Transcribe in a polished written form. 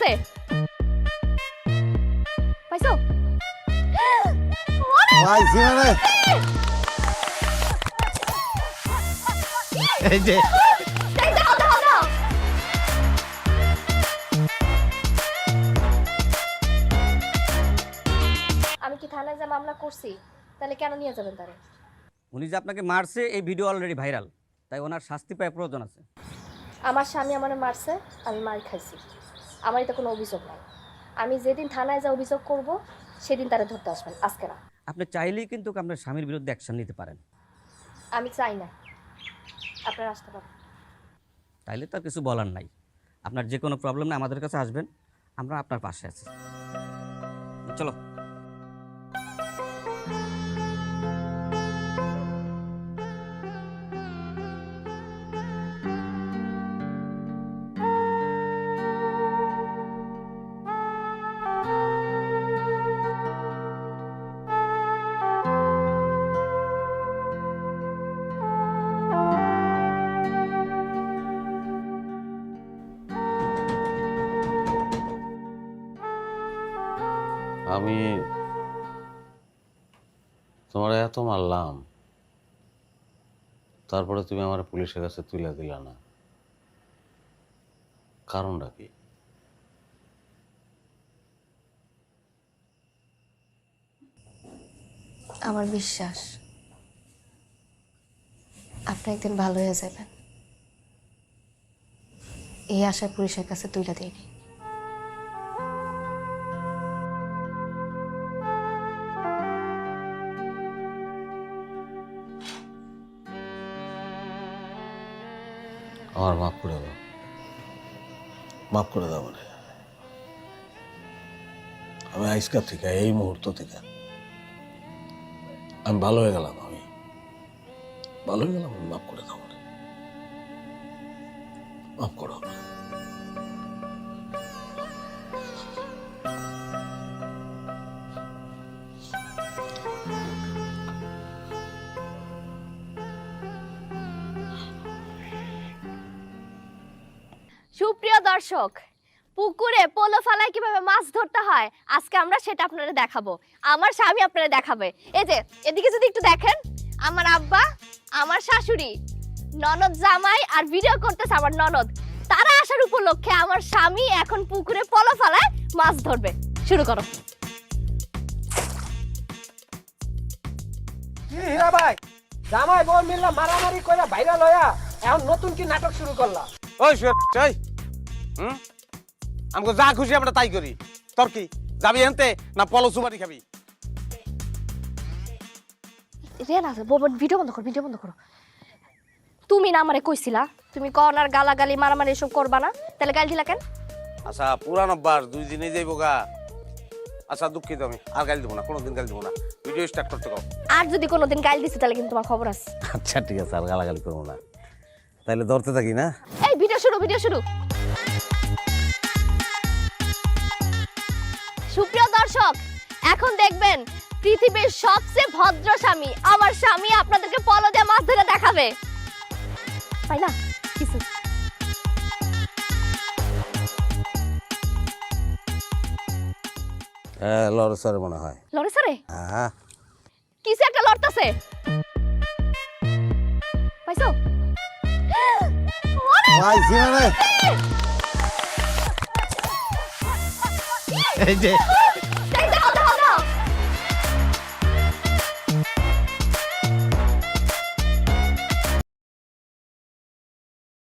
আছে পাইছো পাইছি মানে এই যে দাও দাও দাও আমি কি থানায় যা মামলা করছি তাহলে কেন নিয়ে যাবেন তারে উনি যে আপনাকে মারছে এই ভিডিও অলরেডি ভাইরাল, তাই ওনার শাস্তি পাওয়ার প্রয়োজন আছে। আমার স্বামী আমারে মারছে, আমি মার খাইছি, আমার তো কোনো অভিযোগ নাই। আমি যেদিন থানায় যা অভিযোগ করব সেদিন তারে ধরতে আসবেন, আজকে না। আপনি চাইলেই কিন্তু আপনার স্বামীর বিরুদ্ধে অ্যাকশন নিতে পারেন। আমি চাই না, আপনারা আসতে পারেন। তাইলে তো আর কিছু বলার নাই। আপনার যে কোনো প্রবলেম না আমাদের কাছে আসবেন, আমরা আপনার পাশে আছি। চলো। আমি তোমার এত মারলাম, তারপরে তুমি আমার পুলিশের কাছে তুলে দিলা না, কারণটা কি? আমার বিশ্বাস আপনি একদিন ভালো হয়ে যাবেন, এই আশায় পুলিশের কাছে তুলে দিইনি। আমার মাফ করে দাও, মাফ করে দাও। মানে আমি আজকাল থেকে, এই মুহূর্ত থেকে আমি ভালো হয়ে গেলাম, আমি ভালো হয়ে গেলাম। মাফ করে দাও, মানে মাফ করো। সুপ্রিয় দর্শক, পুকুরে পোলো ফালায় কিভাবে মাছ ধরতে হয় আজকে আমরা সেটা আপনাদের দেখাবো। আমার স্বামী আপনাদের দেখাবে। এই যে এদিকে যদি একটু দেখেন, আমার আব্বা, আমার শাশুড়ি, ননদ জামাই আর ভিডিও করতেছে আমার ননদ, তারা আসার উপলক্ষে আমার স্বামী এখন পুকুরে পোলো ফালায় মাছ ধরবে। শুরু করো। কি হীরা ভাই, জামাই বউ মিললা মারামারি কইরা ভাইরাল হইয়া এখন নতুন কি নাটক শুরু করলা? ওই ওই আমাকে যা খুশি আমরা তাই করি। তোর কি যাবি এনতে না পলো সুপারি খাবি? রিয়ানা, ভিডিও বন্ধ করো, ভিডিও বন্ধ করো। তুমি না আমারে কইছিলা তুমি কর্নার গালাগালি মারামারি এসব করবা না, তাহলে গাল দিলা কেন? আচ্ছা পুরান অভ্যাস, 2 দিনেই যাইবো গা। আচ্ছা দুঃখিত, আমি আর গাল দেবো না, কোনোদিন গাল দেবো না। ভিডিও স্টার্ট করতে কও। আর যদি কোনোদিন গাল দিছি তাহলে কিন্তু তোমার খবর আছে। আচ্ছা ঠিক আছে, আর গালাগালি করবো না। তাইলে ধরতে থাকি না? এই ভিডিও শুরু, ভিডিও শুরু। সুপ্রিয় দর্শক, এখন দেখবেন পৃথিবীর সবচেয়ে ভদ্র স্বামী, আমার স্বামী আপনাদেরকে পলো দিয়ে মাছ ধরে দেখাবে। তাই না? কিছু লড়সরে মনে হয়। লড়ে সরে হ্যাঁ, কিছু একটা লড়তাছে, পাইছো? পাইছি মানে এই যে